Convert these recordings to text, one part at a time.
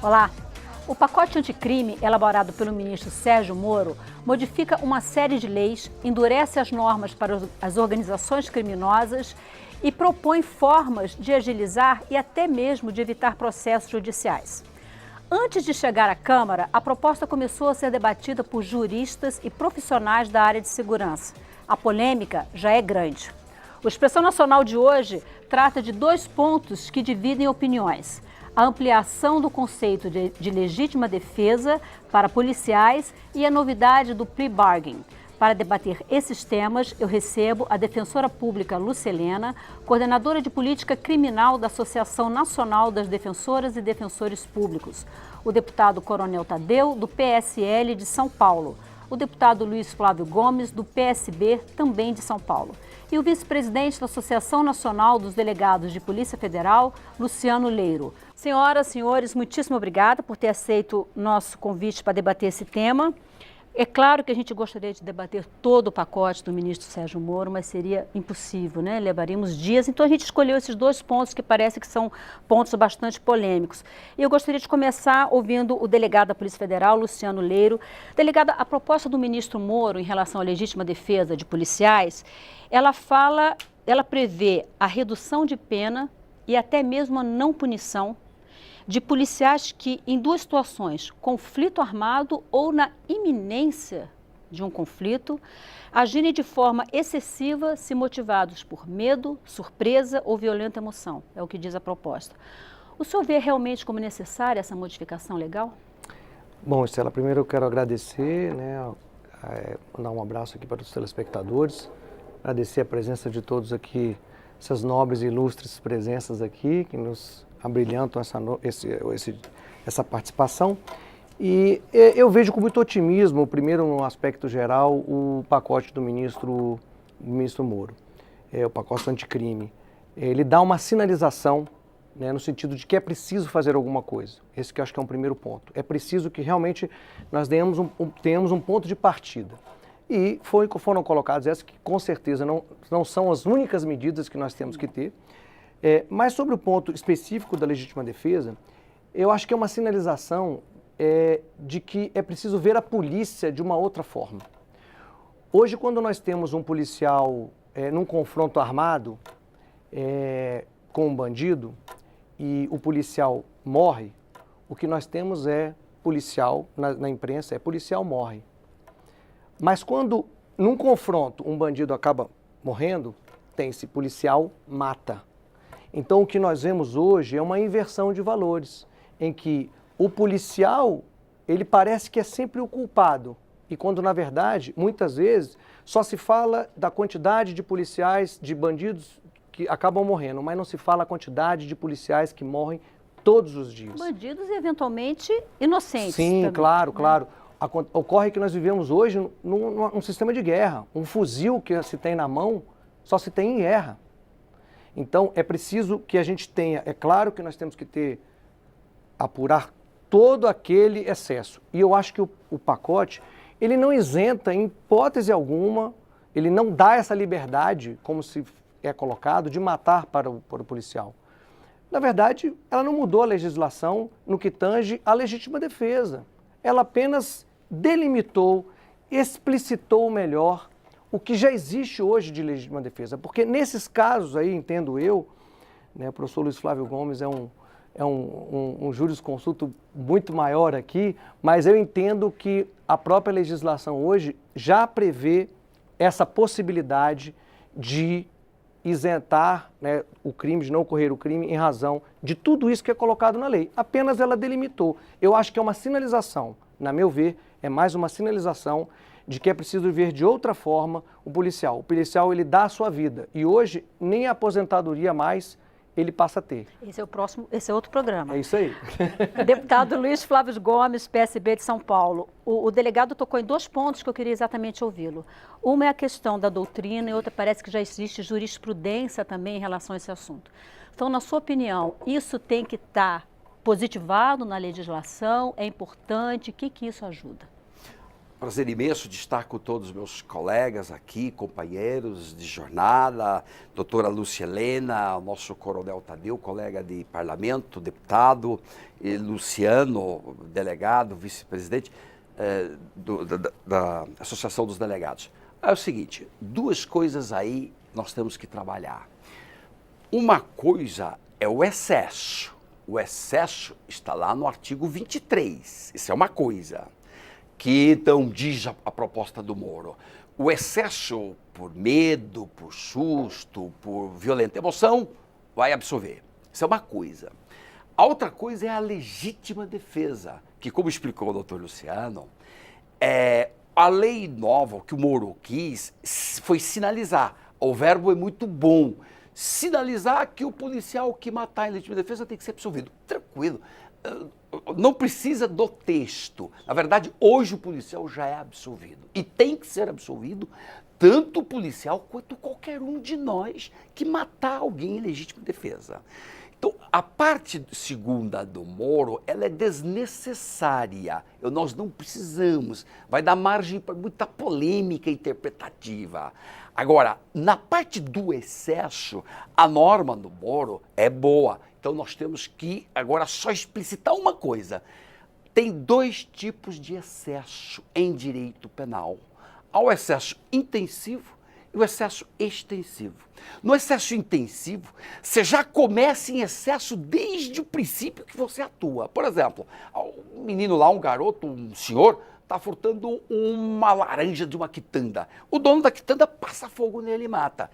Olá! O pacote anticrime, elaborado pelo ministro Sérgio Moro, modifica uma série de leis, endurece as normas para as organizações criminosas e propõe formas de agilizar e até mesmo de evitar processos judiciais. Antes de chegar à Câmara, a proposta começou a ser debatida por juristas e profissionais da área de segurança. A polêmica já é grande. O Expressão Nacional de hoje trata de 2 pontos que dividem opiniões: a ampliação do conceito de legítima defesa para policiais e a novidade do plea bargain. Para debater esses temas, eu recebo a defensora pública Lucelena, coordenadora de política criminal da Associação Nacional das Defensoras e Defensores Públicos, o deputado Coronel Tadeu, do PSL de São Paulo, o deputado Luiz Flávio Gomes, do PSB, também de São Paulo, e o vice-presidente da Associação Nacional dos Delegados de Polícia Federal, Luciano Leiro. Senhoras, senhores, muitíssimo obrigada por ter aceito nosso convite para debater esse tema. É claro que a gente gostaria de debater todo o pacote do ministro Sérgio Moro, mas seria impossível, né? Levaríamos dias. Então a gente escolheu esses 2 pontos que parece que são pontos bastante polêmicos. E eu gostaria de começar ouvindo o delegado da Polícia Federal, Luciano Leiro. Delegado, a proposta do ministro Moro em relação à legítima defesa de policiais, ela prevê a redução de pena e até mesmo a não punição de policiais que, em 2 situações, conflito armado ou na iminência de um conflito, agirem de forma excessiva se motivados por medo, surpresa ou violenta emoção. É o que diz a proposta. O senhor vê realmente como necessária essa modificação legal? Bom, Estela, primeiro eu quero agradecer, mandar um abraço aqui para os telespectadores, agradecer a presença de todos aqui, essas nobres e ilustres presenças aqui, que nos abrilhantam essa participação. E eu vejo com muito otimismo, primeiro no aspecto geral, o pacote do ministro Moro, o pacote anticrime. Ele dá uma sinalização, né, no sentido de que é preciso fazer alguma coisa. Esse que eu acho que é um primeiro ponto. É preciso que realmente nós tenhamos um ponto de partida. E foram colocadas essas que com certeza não são as únicas medidas que nós temos que ter. Mas sobre o ponto específico da legítima defesa, eu acho que é uma sinalização de que é preciso ver a polícia de uma outra forma. Hoje, quando nós temos um policial num confronto armado com um bandido e o policial morre, o que nós temos policial, na imprensa, policial morre. Mas quando num confronto um bandido acaba morrendo, tem-se policial mata. Então, o que nós vemos hoje é uma inversão de valores, em que o policial, ele parece que é sempre o culpado, e quando, na verdade, muitas vezes, só se fala da quantidade de policiais, de bandidos que acabam morrendo, mas não se fala a quantidade de policiais que morrem todos os dias. Bandidos e, eventualmente, inocentes. Sim, também, claro, né? claro. Ocorre que nós vivemos hoje num sistema de guerra. Um fuzil que se tem na mão, só se tem em guerra. Então, é preciso que a gente tenha, é claro que nós temos que apurar todo aquele excesso. E eu acho que o pacote, ele não isenta, em hipótese alguma, ele não dá essa liberdade, como se é colocado, de matar para o policial. Na verdade, ela não mudou a legislação no que tange à legítima defesa. Ela apenas delimitou, explicitou melhor o que já existe hoje de legítima defesa. Porque nesses casos aí, entendo eu, né, o professor Luiz Flávio Gomes é um jurisconsulto muito maior aqui, mas eu entendo que a própria legislação hoje já prevê essa possibilidade de isentar, né, o crime, de não ocorrer o crime em razão de tudo isso que é colocado na lei. Apenas ela delimitou. Eu acho que é uma sinalização, na meu ver, é mais uma sinalização de que é preciso ver de outra forma o policial. O policial, ele dá a sua vida e hoje nem a aposentadoria mais ele passa a ter. Esse é outro programa. É isso aí. Deputado Luiz Flávio Gomes, PSB de São Paulo. O delegado tocou em 2 pontos que eu queria exatamente ouvi-lo. Uma é a questão da doutrina e outra parece que já existe jurisprudência também em relação a esse assunto. Então, na sua opinião, isso tem que estar positivado na legislação? É importante? O que isso ajuda? Prazer imenso, destaco todos os meus colegas aqui, companheiros de jornada, doutora Lúcia Helena, nosso coronel Tadeu, colega de parlamento, deputado, e Luciano, delegado, vice-presidente da Associação dos Delegados. É o seguinte, duas coisas aí nós temos que trabalhar. Uma coisa é o excesso. O excesso está lá no artigo 23, isso é uma coisa. Que então diz a proposta do Moro. O excesso por medo, por susto, por violenta emoção, vai absolver. Isso é uma coisa. A outra coisa é a legítima defesa, que como explicou o doutor Luciano, a lei nova que o Moro quis foi sinalizar. O verbo é muito bom. Sinalizar que o policial que matar em legítima defesa tem que ser absolvido. Tranquilo. Não precisa do texto. Na verdade, hoje o policial já é absolvido. E tem que ser absolvido tanto o policial quanto qualquer um de nós que matar alguém em legítima defesa. Então, a parte segunda do Moro, ela é desnecessária. Nós não precisamos. Vai dar margem para muita polêmica interpretativa. Agora, na parte do excesso, a norma do Moro é boa. Então, nós temos que agora só explicitar uma coisa. Tem dois tipos de excesso em direito penal. Há o excesso intensivo e o excesso extensivo. No excesso intensivo, você já começa em excesso desde o princípio que você atua. Por exemplo, um menino lá, um garoto, um senhor, está furtando uma laranja de uma quitanda. O dono da quitanda passa fogo nele e mata.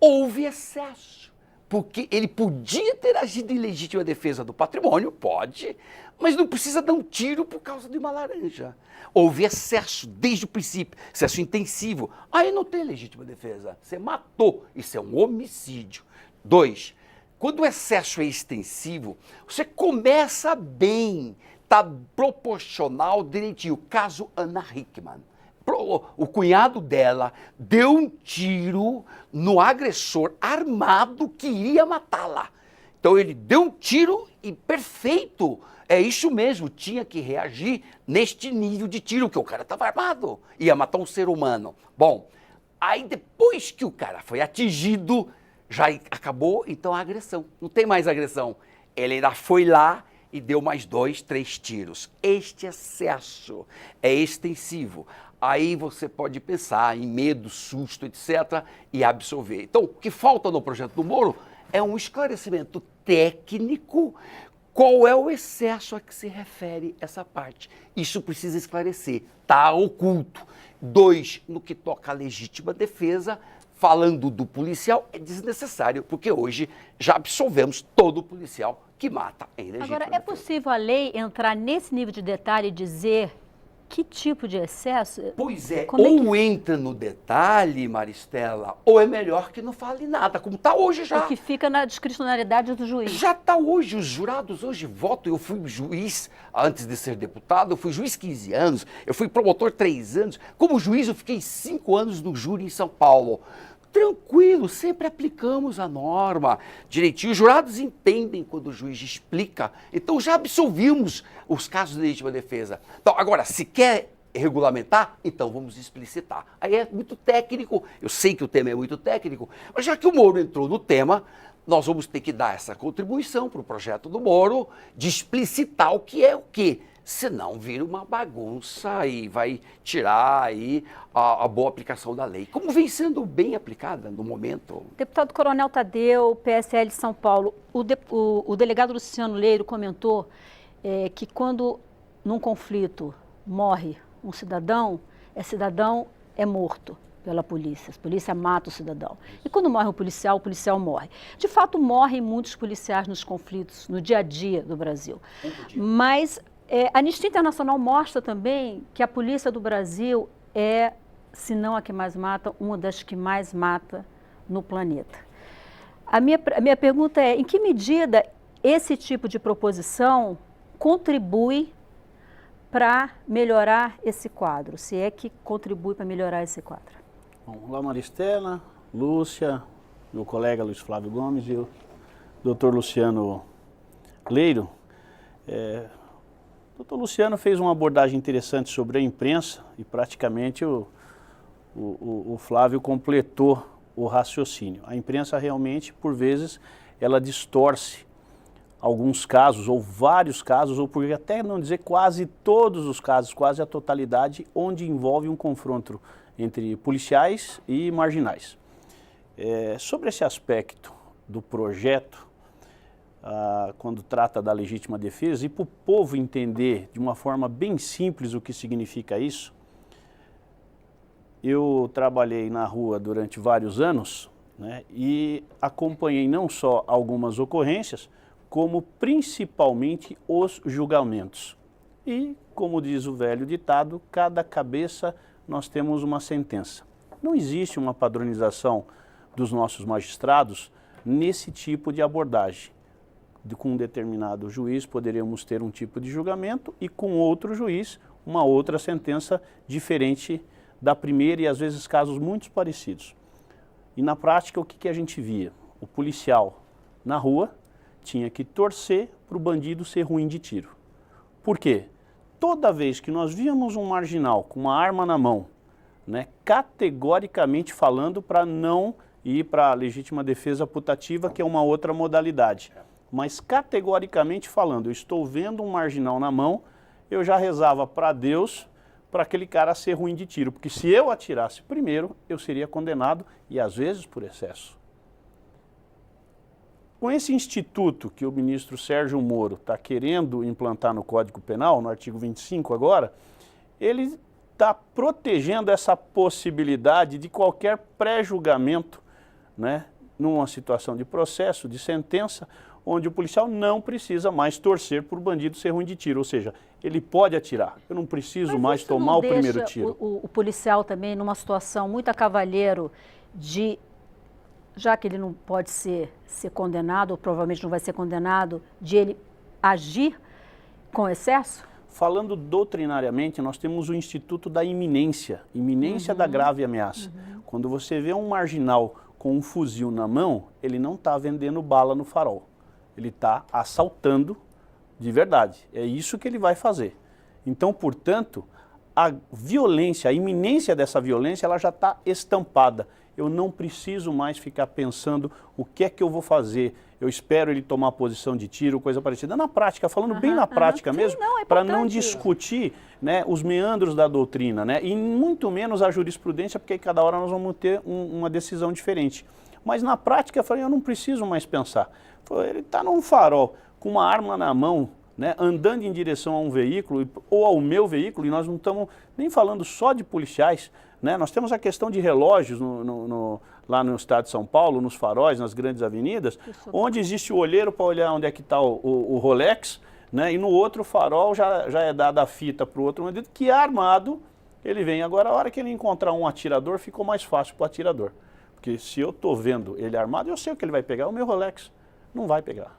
Houve excesso. Porque ele podia ter agido em legítima defesa do patrimônio, pode, mas não precisa dar um tiro por causa de uma laranja. Houve excesso desde o princípio, excesso intensivo. Aí não tem legítima defesa, você matou, isso é um homicídio. 2, quando o excesso é extensivo, você começa bem, está proporcional direitinho. Caso Ana Hickman. O cunhado dela deu um tiro no agressor armado que iria matá-la. Então ele deu um tiro e perfeito, é isso mesmo, tinha que reagir neste nível de tiro, porque o cara estava armado, ia matar um ser humano. Bom, aí depois que o cara foi atingido, já acabou então a agressão, não tem mais agressão. Ele ainda foi lá e deu mais 2, 3 tiros. Este excesso é extensivo. Aí você pode pensar em medo, susto, etc. e absolver. Então, o que falta no projeto do Moro é um esclarecimento técnico. Qual é o excesso a que se refere essa parte? Isso precisa esclarecer. Está oculto. 2, no que toca à legítima defesa, falando do policial, é desnecessário, porque hoje já absolvemos todo policial que mata em legítima defesa. Agora, é possível a lei entrar nesse nível de detalhe e dizer que tipo de excesso? Pois é, ou entra no detalhe, Maristela, ou é melhor que não fale nada, como está hoje já. O que fica na discricionariedade do juiz. Já está hoje, os jurados hoje votam. Eu fui juiz antes de ser deputado, eu fui juiz 15 anos, eu fui promotor 3 anos. Como juiz eu fiquei 5 anos no júri em São Paulo. Tranquilo, sempre aplicamos a norma direitinho. Os jurados entendem quando o juiz explica. Então já absolvimos os casos de legítima defesa. Então, agora, se quer regulamentar, então vamos explicitar. Aí é muito técnico, eu sei que o tema é muito técnico, mas já que o Moro entrou no tema, nós vamos ter que dar essa contribuição para o projeto do Moro, de explicitar o que é o quê. Senão vira uma bagunça e vai tirar aí a boa aplicação da lei, como vem sendo bem aplicada no momento. Deputado Coronel Tadeu, PSL de São Paulo, o delegado Luciano Leiro comentou que quando num conflito morre um cidadão é morto pela polícia. A polícia mata o cidadão. E quando morre o policial morre. De fato, morrem muitos policiais nos conflitos, no dia a dia do Brasil. Mas a Anistia Internacional mostra também que a polícia do Brasil é, se não a que mais mata, uma das que mais mata no planeta. A minha pergunta é, em que medida esse tipo de proposição contribui para melhorar esse quadro? Se é que contribui para melhorar esse quadro. Bom, olá Maristela, Lúcia, meu colega Luiz Flávio Gomes e o doutor Luciano Leiro. doutor Luciano fez uma abordagem interessante sobre a imprensa e praticamente o Flávio completou o raciocínio. A imprensa realmente, por vezes, ela distorce alguns casos, ou vários casos, ou por até não dizer quase todos os casos, quase a totalidade, onde envolve um confronto entre policiais e marginais. Sobre esse aspecto do projeto, quando trata da legítima defesa, e para o povo entender de uma forma bem simples o que significa isso, eu trabalhei na rua durante vários anos, né, e acompanhei não só algumas ocorrências, como principalmente os julgamentos. E, como diz o velho ditado, cada cabeça nós temos uma sentença. Não existe uma padronização dos nossos magistrados nesse tipo de abordagem. Com um determinado juiz poderíamos ter um tipo de julgamento e com outro juiz uma outra sentença diferente da primeira e às vezes casos muito parecidos. E na prática o que a gente via? O policial na rua tinha que torcer para o bandido ser ruim de tiro. Por quê? Toda vez que nós víamos um marginal com uma arma na mão, né, categoricamente falando para não ir para a legítima defesa putativa, que é uma outra modalidade, mas categoricamente falando, eu estou vendo um marginal na mão, eu já rezava para Deus para aquele cara ser ruim de tiro, porque se eu atirasse primeiro, eu seria condenado e às vezes por excesso. Com esse instituto que o ministro Sérgio Moro está querendo implantar no Código Penal, no artigo 25 agora, ele está protegendo essa possibilidade de qualquer pré-julgamento, né, numa situação de processo, de sentença, onde o policial não precisa mais torcer por o bandido ser ruim de tiro, ou seja, ele pode atirar, eu não preciso mais tomar o primeiro tiro. O policial também numa situação muito a cavalheiro de, já que ele não pode ser condenado, ou provavelmente não vai ser condenado, de ele agir com excesso? Falando doutrinariamente, nós temos o instituto da iminência da grave ameaça. Quando você vê um marginal com um fuzil na mão, ele não está vendendo bala no farol. Ele está assaltando de verdade. É isso que ele vai fazer. Então, portanto, a violência, a iminência dessa violência, ela já está estampada. Eu não preciso mais ficar pensando o que é que eu vou fazer. Eu espero ele tomar posição de tiro, coisa parecida. Na prática, falando bem na prática mesmo, para não discutir, né, os meandros da doutrina, né, e muito menos a jurisprudência, porque cada hora nós vamos ter uma decisão diferente. Mas na prática, eu falei, eu não preciso mais pensar. Ele está num farol, com uma arma na mão, né, andando em direção a um veículo ou ao meu veículo, e nós não estamos nem falando só de policiais, né, nós temos a questão de relógios lá no estado de São Paulo, nos faróis, nas grandes avenidas, onde existe o olheiro para olhar onde é que está o Rolex, né, e no outro farol já é dada a fita para o outro bandido, que armado ele vem. Agora, a hora que ele encontrar um atirador, ficou mais fácil para o atirador. Porque se eu estou vendo ele armado, eu sei o que ele vai pegar, o meu Rolex. Não vai pegar.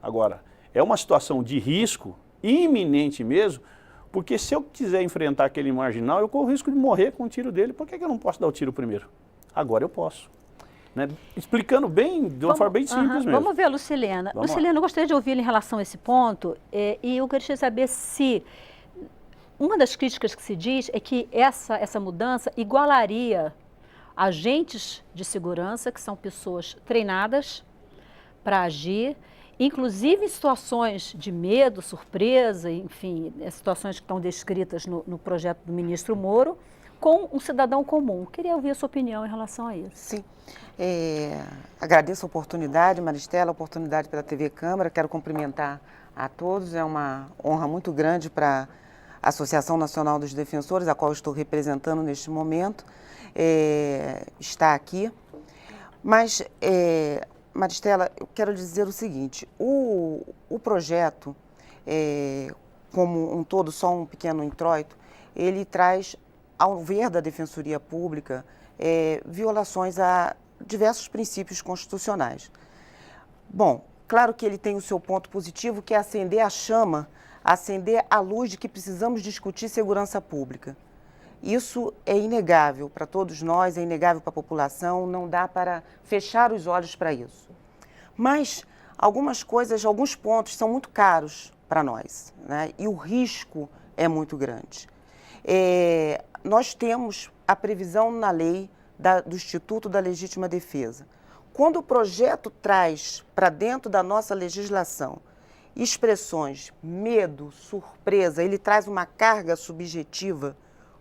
Agora, é uma situação de risco, iminente mesmo, porque se eu quiser enfrentar aquele marginal, eu corro o risco de morrer com o tiro dele. Por que eu não posso dar o tiro primeiro? Agora eu posso. Né? Explicando bem, de uma forma bem simples mesmo. Vamos ver a Lucilena. Lucilena, eu gostaria de ouvir em relação a esse ponto, e eu queria saber se... Uma das críticas que se diz é que essa mudança igualaria agentes de segurança, que são pessoas treinadas para agir, inclusive em situações de medo, surpresa, enfim, situações que estão descritas no projeto do ministro Moro, com um cidadão comum. Queria ouvir a sua opinião em relação a isso. Sim. Agradeço a oportunidade, Maristela, a oportunidade pela TV Câmara. Quero cumprimentar a todos. É uma honra muito grande para a Associação Nacional dos Defensores, a qual estou representando neste momento, estar aqui. Mas... Maristela, eu quero dizer o seguinte, o projeto, como um todo, só um pequeno introito, ele traz, ao ver da Defensoria Pública, violações a diversos princípios constitucionais. Bom, claro que ele tem o seu ponto positivo, que é acender a chama, acender a luz de que precisamos discutir segurança pública. Isso é inegável para todos nós, é inegável para a população, não dá para fechar os olhos para isso. Mas algumas coisas, alguns pontos são muito caros para nós, né? E o risco é muito grande. Nós temos a previsão na lei do Instituto da Legítima Defesa. Quando o projeto traz para dentro da nossa legislação expressões medo, surpresa, ele traz uma carga subjetiva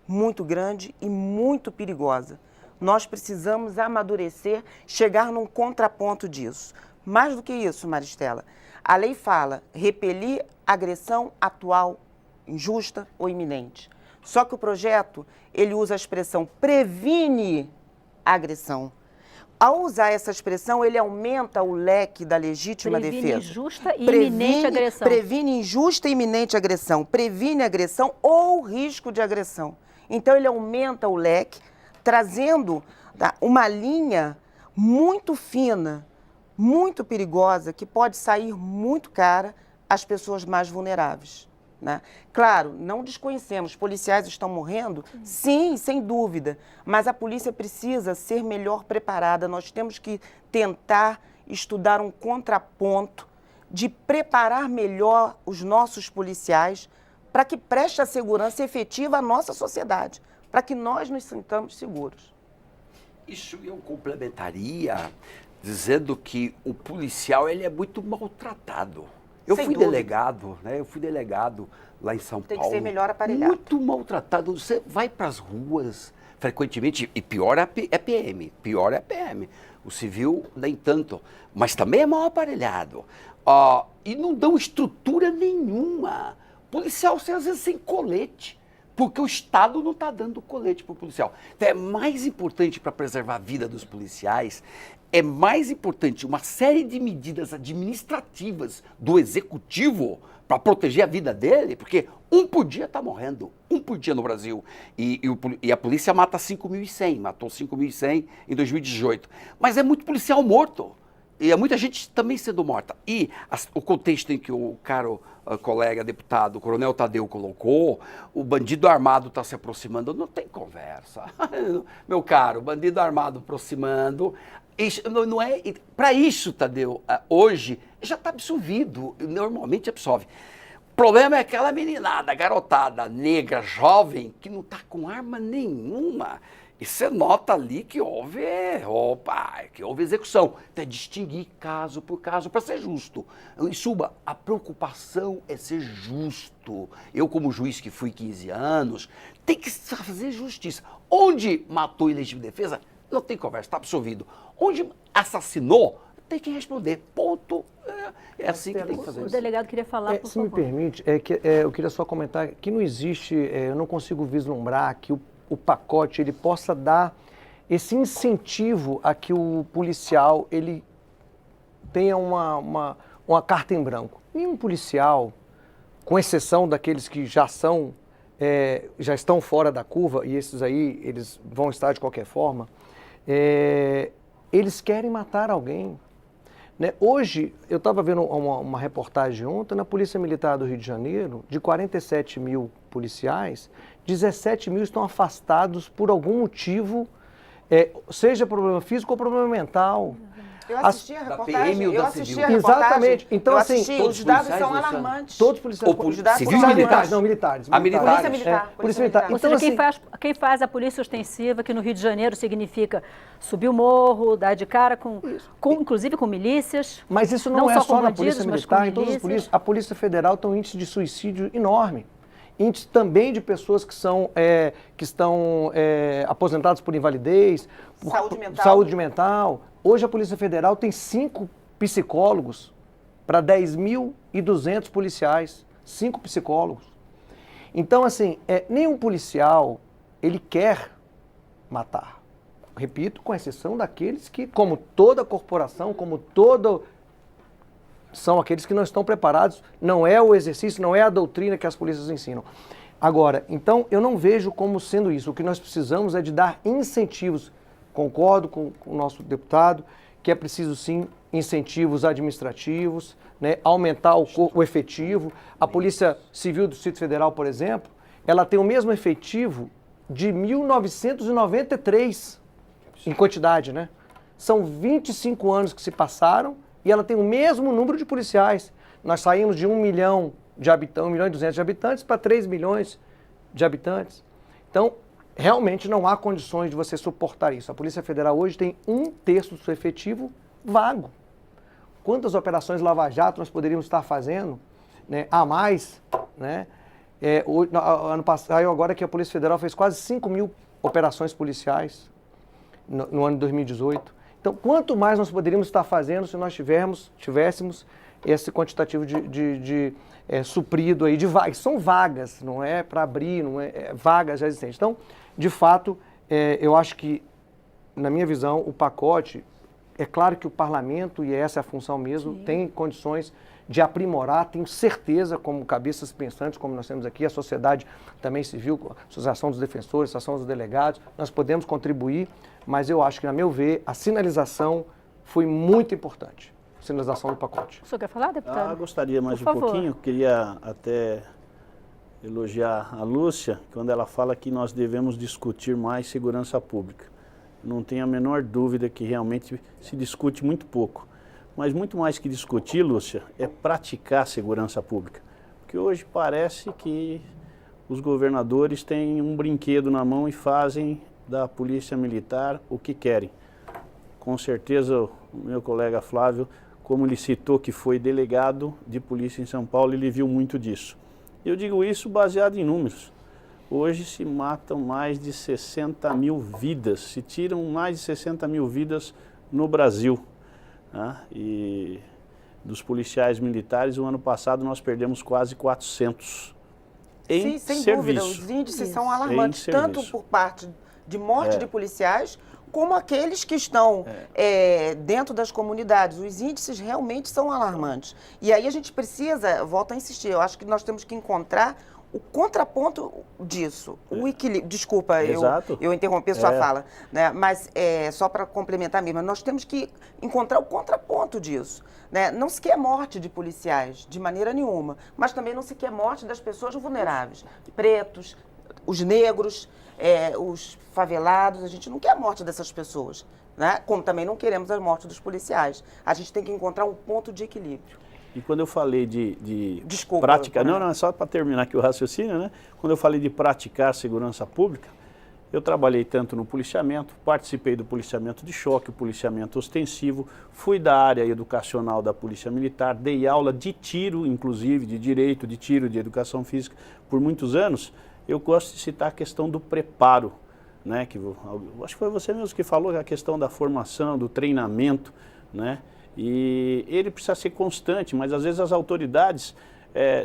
muito grande e muito perigosa. Nós precisamos amadurecer, chegar num contraponto disso. Mais do que isso, Maristela, a lei fala repelir agressão atual, injusta ou iminente. Só que o projeto, ele usa a expressão previne a agressão. Ao usar essa expressão, ele aumenta o leque da legítima defesa. Previne injusta e iminente agressão. Previne injusta e iminente agressão, previne agressão ou risco de agressão. Então, ele aumenta o leque, trazendo uma linha muito fina, muito perigosa, que pode sair muito cara às pessoas mais vulneráveis, né? Claro, não desconhecemos, policiais estão morrendo, sim, sem dúvida, mas a polícia precisa ser melhor preparada. Nós temos que tentar estudar um contraponto de preparar melhor os nossos policiais para que preste a segurança efetiva à nossa sociedade, para que nós nos sintamos seguros. Isso eu complementaria dizendo que o policial ele é muito maltratado. Eu fui delegado, né? Eu fui delegado lá em São Paulo. Tem que ser melhor aparelhado. Muito maltratado. Você vai para as ruas frequentemente, e pior é PM, pior é PM. O civil nem tanto, mas também é mal aparelhado. E não dão estrutura nenhuma. Policial, você às vezes sem colete, porque o Estado não está dando colete para o policial. Então, é mais importante para preservar a vida dos policiais, é mais importante uma série de medidas administrativas do Executivo para proteger a vida dele, porque um por dia está morrendo, um por dia no Brasil. E a polícia mata 5.100, matou 5.100 em 2018. Mas é muito policial morto. E é muita gente também sendo morta. E o contexto em que o caro colega deputado, o Coronel Tadeu, colocou, o bandido armado está se aproximando, não tem conversa. Meu caro, bandido armado aproximando. Não é, para isso, Tadeu, hoje já está absolvido, normalmente absolve. O problema é aquela meninada, garotada, negra, jovem, que não está com arma nenhuma. E você nota ali que houve execução. Então é distinguir caso por caso para ser justo. Em suma, a preocupação é ser justo. Eu, como juiz que fui 15 anos, tem que fazer justiça. Onde matou em legítima defesa, não tem conversa, está absolvido. Onde assassinou, tem que responder. Ponto. É assim que tem que fazer. O delegado queria falar, por se favor. me permite, eu queria só comentar que não existe, eu não consigo vislumbrar que o pacote ele possa dar esse incentivo a que o policial ele tenha uma carta em branco. Nenhum policial, com exceção daqueles que já estão fora da curva, e esses aí eles vão estar de qualquer forma, eles querem matar alguém. Né? Hoje, eu estava vendo uma reportagem ontem na Polícia Militar do Rio de Janeiro, de 47 mil policiais, 17 mil estão afastados por algum motivo, seja problema físico ou problema mental. Eu assisti a reportagem, Exatamente. Então, os dados são alarmantes. Todos os policiais. Os dados civil são e militares? Não, militares. Militares. Polícia Militar. Ou Então, seja, quem faz a polícia ostensiva, que no Rio de Janeiro significa subir o morro, dar de cara inclusive com milícias. Mas isso não é só na Polícia Militar, em todas as polícias. polícias. A Polícia Federal tem um índice de suicídio enorme. Índice também de pessoas que estão aposentadas por invalidez, por saúde mental. Hoje a Polícia Federal tem 5 psicólogos para 10.200 policiais. 5 psicólogos. Então, assim, nenhum policial, ele quer matar. Repito, com exceção daqueles que, como toda corporação, são aqueles que não estão preparados, não é o exercício, não é a doutrina que as polícias ensinam. Agora, então, eu não vejo como sendo isso. O que nós precisamos é de dar incentivos. Concordo com o nosso deputado, que é preciso, sim, incentivos administrativos, né, aumentar o efetivo. A Polícia Civil do Distrito Federal, por exemplo, ela tem o mesmo efetivo de 1993 em quantidade, né? São 25 anos que se passaram e ela tem o mesmo número de policiais. Nós saímos de 1 milhão de habitantes, 1 milhão e 200 de habitantes para 3 milhões de habitantes. Então, realmente não há condições de você suportar isso. A Polícia Federal hoje tem 1/3 do seu efetivo vago. Quantas operações Lava Jato nós poderíamos estar fazendo, né, a mais, né? Ano passado, agora que a Polícia Federal fez quase 5 mil operações policiais no ano de 2018. Então, quanto mais nós poderíamos estar fazendo se nós tivéssemos esse quantitativo de suprido aí de vagas. São vagas, não é para abrir, não é vagas já existentes. Então, de fato, eu acho que, na minha visão, o pacote, é claro que o parlamento, e essa é a função mesmo, sim, tem condições de aprimorar, tenho certeza, como cabeças pensantes, como nós temos aqui, a sociedade também civil, a Associação dos Defensores, a Associação dos Delegados, nós podemos contribuir, mas eu acho que, a meu ver, a sinalização foi muito importante, a sinalização do pacote. O senhor quer falar, deputado? Gostaria mais um pouquinho, queria até elogiar a Lúcia, quando ela fala que nós devemos discutir mais segurança pública. Não tenho a menor dúvida que realmente se discute muito pouco. Mas muito mais que discutir, Lúcia, é praticar segurança pública. Porque hoje parece que os governadores têm um brinquedo na mão e fazem da polícia militar o que querem. Com certeza o meu colega Flávio, como ele citou que foi delegado de polícia em São Paulo, ele viu muito disso. Eu digo isso baseado em números. Hoje se matam mais de 60 mil vidas, se tiram mais de 60 mil vidas no Brasil. E dos policiais militares, o ano passado nós perdemos quase 400 em sem serviço. Dúvida, os índices são alarmantes, tanto por parte de morte de policiais, como aqueles que estão dentro das comunidades. Os índices realmente são alarmantes. E aí a gente precisa, volto a insistir, eu acho que nós temos que encontrar o contraponto disso, o equilíbrio. Desculpa, eu interrompi a sua fala, né? Mas só para complementar mesmo, nós temos que encontrar o contraponto disso. Né? Não se quer morte de policiais, de maneira nenhuma, mas também não se quer morte das pessoas vulneráveis, pretos, os negros, os favelados. A gente não quer a morte dessas pessoas, né? Como também não queremos a morte dos policiais. A gente tem que encontrar um ponto de equilíbrio. E quando eu falei de prática, não, é só para terminar aqui o raciocínio, né? Quando eu falei de praticar segurança pública, eu trabalhei tanto no policiamento, participei do policiamento de choque, o policiamento ostensivo, fui da área educacional da Polícia Militar, dei aula de tiro, inclusive, de direito, de tiro, de educação física, por muitos anos. Eu gosto de citar a questão do preparo, né? Que acho que foi você mesmo que falou, a questão da formação, do treinamento, né? E ele precisa ser constante, mas às vezes as autoridades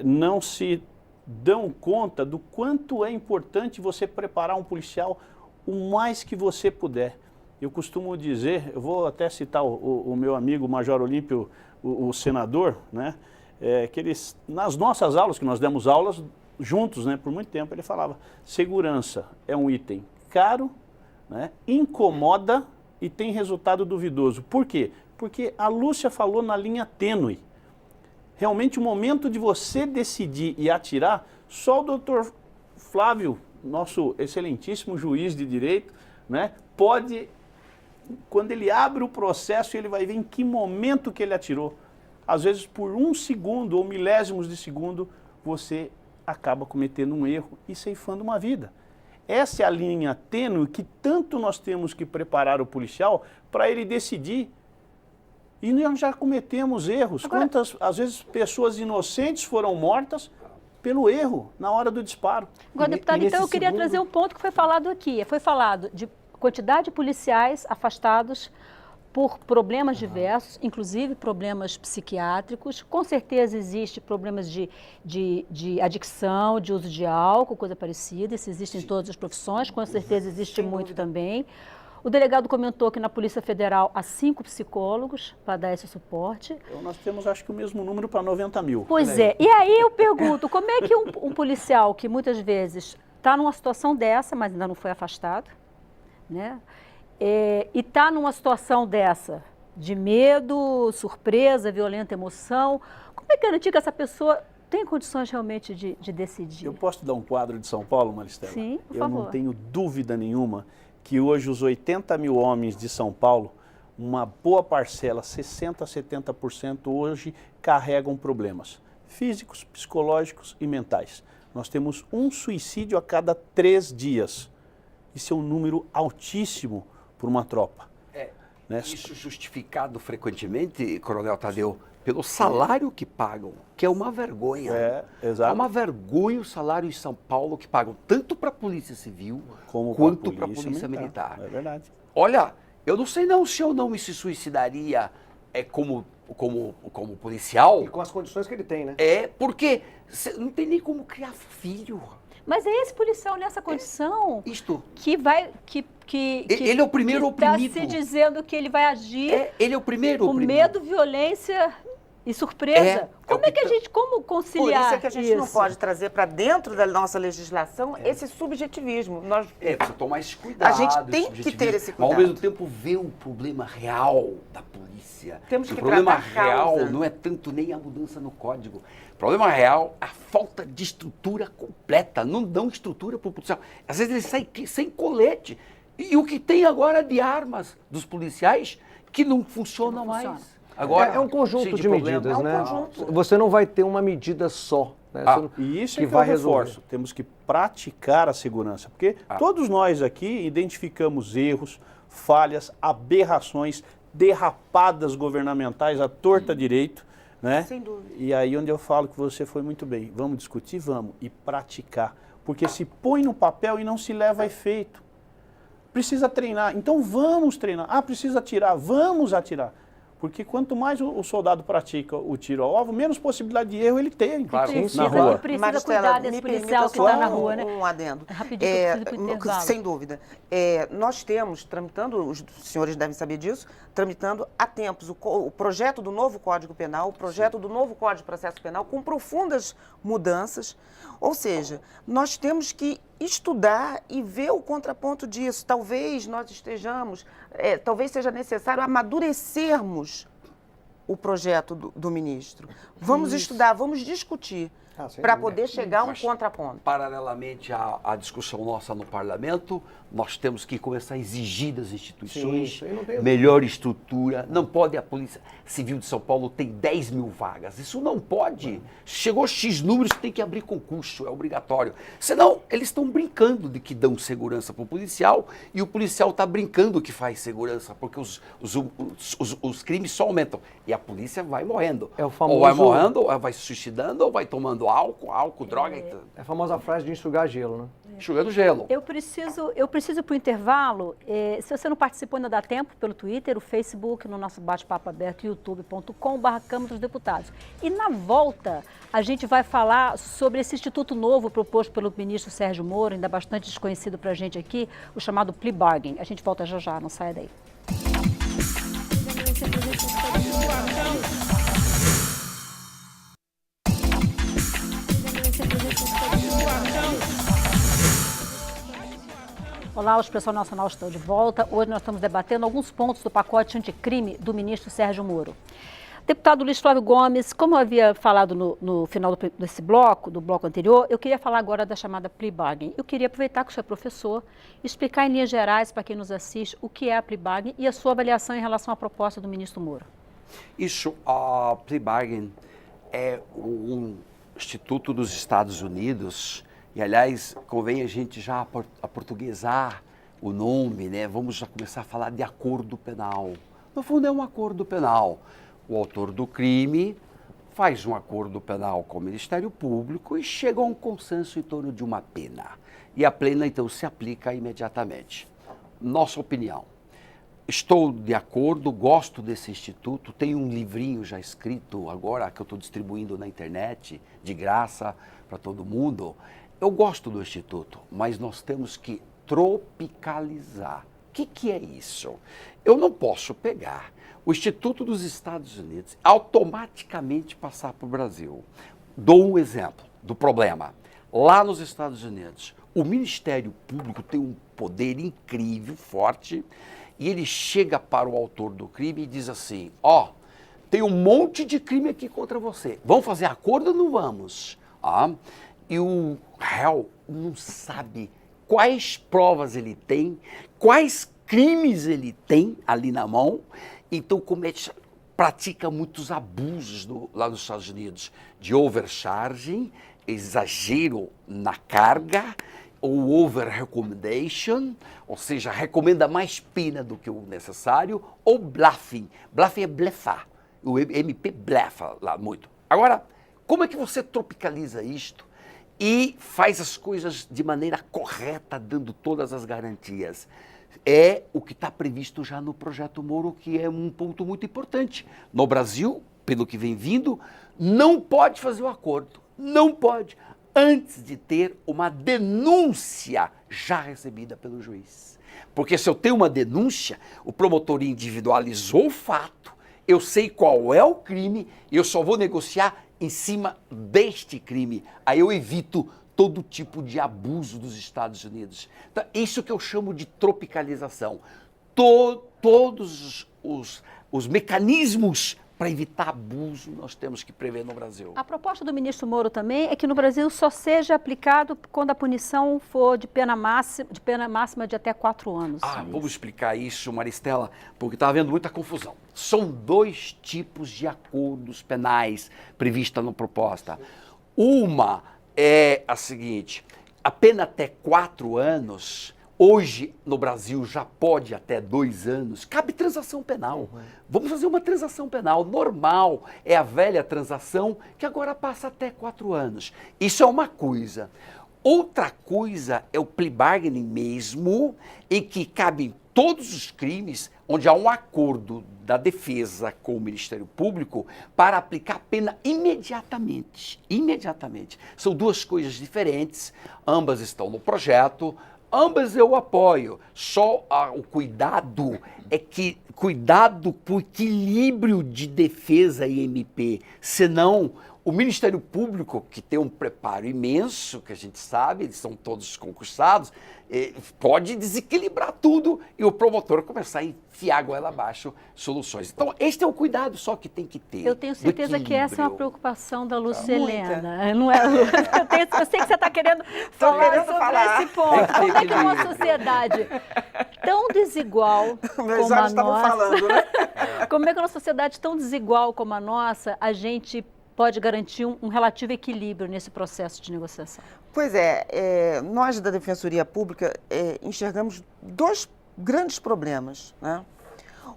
não se dão conta do quanto é importante você preparar um policial o mais que você puder. Eu costumo dizer, eu vou até citar o meu amigo Major Olímpio, o senador, né, que eles, nas nossas aulas, que nós demos aulas juntos, né, por muito tempo, ele falava, segurança é um item caro, né, incomoda e tem resultado duvidoso. Por quê? Porque a Lúcia falou na linha tênue. Realmente o momento de você decidir e atirar, só o doutor Flávio, nosso excelentíssimo juiz de direito, né, pode, quando ele abre o processo, ele vai ver em que momento que ele atirou. Às vezes por 1 segundo ou milésimos de segundo, você acaba cometendo um erro e ceifando uma vida. Essa é a linha tênue que tanto nós temos que preparar o policial para ele decidir. E nós já cometemos erros. Agora, quantas, às vezes, pessoas inocentes foram mortas pelo erro na hora do disparo. Agora, deputado, então eu queria trazer um ponto que foi falado aqui. Foi falado de quantidade de policiais afastados por problemas diversos, inclusive problemas psiquiátricos. Com certeza existe problemas de adicção, de uso de álcool, coisa parecida. Isso existe em todas as profissões, com certeza existe muito também. O delegado comentou que na Polícia Federal há 5 psicólogos para dar esse suporte. Então, nós temos, acho que, o mesmo número para 90 mil. Pois é. E aí eu pergunto, como é que um policial que muitas vezes está numa situação dessa, mas ainda não foi afastado, né? E está numa situação dessa, de medo, surpresa, violenta emoção, como é que garantir que essa pessoa tem condições realmente de decidir? Eu posso te dar um quadro de São Paulo, Maristela? Sim, por favor. Eu não tenho dúvida nenhuma que hoje os 80 mil homens de São Paulo, uma boa parcela, 60% a 70% hoje, carregam problemas físicos, psicológicos e mentais. Nós temos um suicídio a cada 3 dias. Isso é um número altíssimo por uma tropa. Né? Isso justificado frequentemente, Coronel Tadeu, pelo salário que pagam, que é uma vergonha. Exato. É uma vergonha o salário em São Paulo que pagam tanto para a Polícia Civil quanto para a Polícia Militar. É verdade. Olha, eu não sei não se eu não me suicidaria como policial. E com as condições que ele tem, né? Porque não tem nem como criar filho. Mas é esse policial nessa condição Isto. que vai... Ele é o primeiro oprimido. Está se dizendo que ele vai agir Ele é o primeiro com oprimido. medo, violência e surpresa. Como conciliar Por isso é que a gente isso? não pode trazer para dentro da nossa legislação esse subjetivismo. Precisa tomar esse cuidado. A gente tem que ter esse Mas, cuidado. ao mesmo tempo, ver o problema real da polícia. Temos que o problema tratar a real causa. não é tanto nem a mudança no código. O problema real é a falta de estrutura completa. Não dão estrutura para o policial. Às vezes ele sai sem colete. E o que tem agora de armas dos policiais que não funcionam mais. Agora, É um conjunto de medidas, né? conjunto. Você não vai ter uma medida só. Né? E isso que é que vai eu reforço. resolver. Temos que praticar a segurança, porque todos nós aqui identificamos erros, falhas, aberrações, derrapadas governamentais à torta direito, né? Sem dúvida. E aí onde eu falo que você foi muito bem. Vamos discutir? Vamos. E praticar. Porque se põe no papel e não se leva a efeito. Precisa treinar. Então vamos treinar. Precisa atirar. Vamos atirar. Porque quanto mais o soldado pratica o tiro ao alvo, menos possibilidade de erro ele tem na rua. Precisa Maristela, cuidar desse me policial permita que está só na rua, né? um adendo. Rapidinho, que eu preciso ir pro intervalo. Sem dúvida. Nós temos, tramitando, os senhores devem saber disso, tramitando há tempos o projeto do novo Código Penal, o projeto do novo Código de Processo Penal, com profundas mudanças. Ou seja, nós temos que estudar e ver o contraponto disso. Talvez nós estejamos, talvez seja necessário amadurecermos o projeto do ministro. Vamos estudar, vamos discutir para poder chegar a um contraponto. Paralelamente à discussão nossa no parlamento, nós temos que começar a exigir das instituições melhor estrutura. Não pode a Polícia Civil de São Paulo ter 10 mil vagas. Isso não pode. Chegou X números, tem que abrir concurso, é obrigatório. Senão, eles estão brincando de que dão segurança para o policial e o policial está brincando que faz segurança, porque os crimes só aumentam. E a polícia vai morrendo. É o famoso... Ou vai morrendo, ou vai se suicidando, ou vai tomando álcool, droga. É a famosa frase de enxugar gelo, né? Enxugando gelo. Eu preciso ir para o intervalo. Se você não participou, ainda dá tempo pelo Twitter, o Facebook, no nosso bate-papo aberto, youtube.com/Câmara dos Deputados. E na volta, a gente vai falar sobre esse instituto novo proposto pelo ministro Sérgio Moro, ainda bastante desconhecido para a gente aqui, o chamado plea bargain. A gente volta já, não saia daí. Olá, o Expressão Nacional está de volta. Hoje nós estamos debatendo alguns pontos do pacote anticrime do ministro Sérgio Moro. Deputado Luiz Flávio Gomes, como eu havia falado no final desse bloco, do bloco anterior, eu queria falar agora da chamada plea bargain. Eu queria aproveitar que o senhor é professor e explicar em linhas gerais para quem nos assiste o que é a plea bargain e a sua avaliação em relação à proposta do ministro Moro. Isso, a plea bargain é um instituto dos Estados Unidos. E, aliás, convém a gente já aportuguesar o nome, né? Vamos já começar a falar de acordo penal. No fundo, é um acordo penal. O autor do crime faz um acordo penal com o Ministério Público e chega a um consenso em torno de uma pena. E a pena, então, se aplica imediatamente. Nossa opinião. Estou de acordo, gosto desse instituto, tenho um livrinho já escrito agora, que eu estou distribuindo na internet, de graça, para todo mundo. Eu gosto do Instituto, mas nós temos que tropicalizar. O que é isso? Eu não posso pegar o Instituto dos Estados Unidos automaticamente passar para o Brasil. Dou um exemplo do problema. Lá nos Estados Unidos, o Ministério Público tem um poder incrível, forte, e ele chega para o autor do crime e diz assim, tem um monte de crime aqui contra você. Vamos fazer acordo ou não vamos? E o réu não sabe quais provas ele tem, quais crimes ele tem ali na mão, então comete pratica muitos abusos lá nos Estados Unidos, de overcharging, exagero na carga, ou over-recommendation, ou seja, recomenda mais pena do que o necessário, ou bluffing. Bluffing é blefar. O MP blefa lá muito. Agora, como é que você tropicaliza isto e faz as coisas de maneira correta, dando todas as garantias? É o que está previsto já no Projeto Moro, que é um ponto muito importante. No Brasil, pelo que vem vindo, não pode fazer o acordo. Não pode, antes de ter uma denúncia já recebida pelo juiz. Porque se eu tenho uma denúncia, o promotor individualizou o fato, eu sei qual é o crime, e eu só vou negociar em cima deste crime. Aí eu evito todo tipo de abuso dos Estados Unidos. Então, isso que eu chamo de tropicalização. Todos os mecanismos para evitar abuso nós temos que prever no Brasil. A proposta do ministro Moro também é que no Brasil só seja aplicado quando a punição for de pena máxima de até 4 anos. Vamos explicar isso, Maristela, porque está havendo muita confusão. São 2 tipos de acordos penais previstos na proposta. Uma é a seguinte: a pena até 4 anos, hoje no Brasil já pode até 2 anos, cabe transação penal. Vamos fazer uma transação penal normal, é a velha transação que agora passa até 4 anos. Isso é uma coisa. Outra coisa é o plea bargaining mesmo, em que cabem todos os crimes onde há um acordo da defesa com o Ministério Público para aplicar a pena imediatamente. Imediatamente. São 2 coisas diferentes, ambas estão no projeto, ambas eu apoio. Só o cuidado é que, cuidado com o equilíbrio de defesa e MP, senão o Ministério Público, que tem um preparo imenso, que a gente sabe, eles são todos concursados, pode desequilibrar tudo e o promotor começar a enfiar a goela abaixo soluções. Então, este é o cuidado só que tem que ter. Eu tenho certeza que essa é uma preocupação da Lúcia Helena. Não é, eu sei que você está querendo falar sobre esse ponto. Como é que uma sociedade tão desigual como a nossa... falando, né? Como é que uma sociedade tão desigual como a nossa, a gente pode garantir um relativo equilíbrio nesse processo de negociação? Pois é, nós da Defensoria Pública enxergamos 2 grandes problemas, né?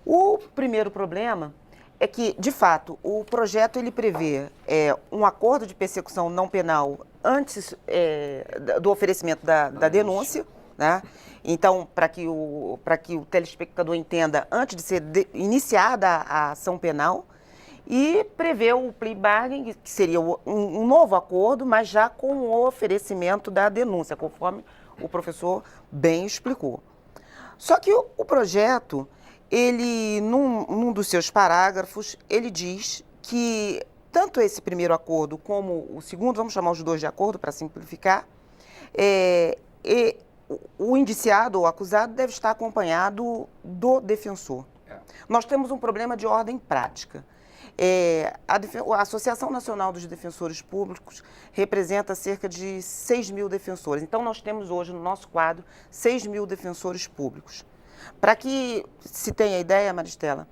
O primeiro problema é que, de fato, o projeto ele prevê um acordo de persecução não penal antes do oferecimento da denúncia, né? Então, para que o telespectador entenda, antes de ser iniciada a ação penal, e prevê o plea bargaining, que seria um novo acordo, mas já com o oferecimento da denúncia, conforme o professor bem explicou. Só que o projeto, ele, num dos seus parágrafos, ele diz que tanto esse primeiro acordo como o segundo, vamos chamar os 2 de acordo para simplificar, o indiciado ou acusado deve estar acompanhado do defensor. Nós temos um problema de ordem prática. A Associação Nacional dos Defensores Públicos representa cerca de 6.000 defensores. Então, nós temos hoje no nosso quadro 6.000 defensores públicos. Para que se tenha ideia, Maristela,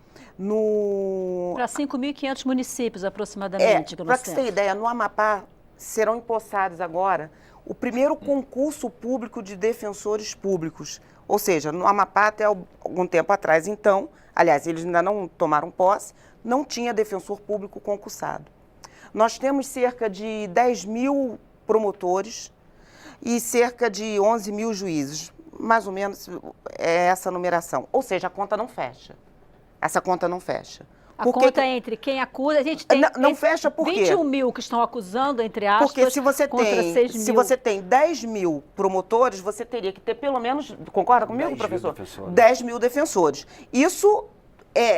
para 5.500 municípios aproximadamente. Para que se tenha ideia, no Amapá serão empossados agora o primeiro concurso público de defensores públicos. Ou seja, no Amapá até algum tempo atrás, então, aliás, eles ainda não tomaram posse, não tinha defensor público concursado. Nós temos cerca de 10.000 promotores e cerca de 11.000 juízes. Mais ou menos é essa numeração. Ou seja, a conta não fecha. Essa conta não fecha. A conta entre quem acusa, a gente tem não fecha por quê? 21.000 que estão acusando, entre aspas, porque se você contra 6.000. Se você tem 10.000 promotores, você teria que ter pelo menos, concorda comigo, professor? 10.000 defensores. Isso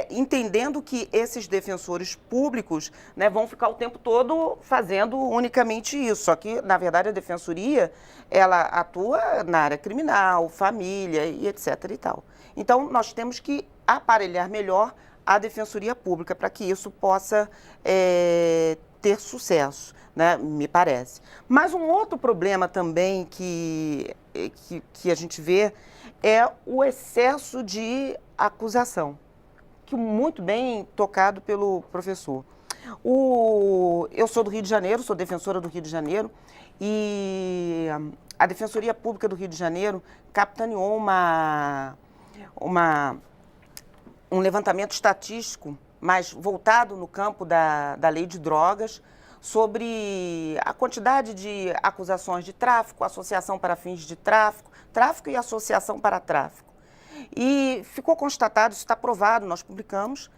entendendo que esses defensores públicos, né, vão ficar o tempo todo fazendo unicamente isso. Só que, na verdade, a defensoria, ela atua na área criminal, família e etc. e tal. Então, nós temos que aparelhar melhor a defensoria pública para que isso possa ter sucesso, né, me parece. Mas um outro problema também que a gente vê é o excesso de acusação. ponto muito bem tocado pelo professor. Eu sou do Rio de Janeiro, sou defensora do Rio de Janeiro, e a Defensoria Pública do Rio de Janeiro capitaneou um levantamento estatístico, mas voltado no campo da lei de drogas, sobre a quantidade de acusações de tráfico, associação para fins de tráfico, tráfico e associação para tráfico. E ficou constatado, isso está provado, nós publicamos,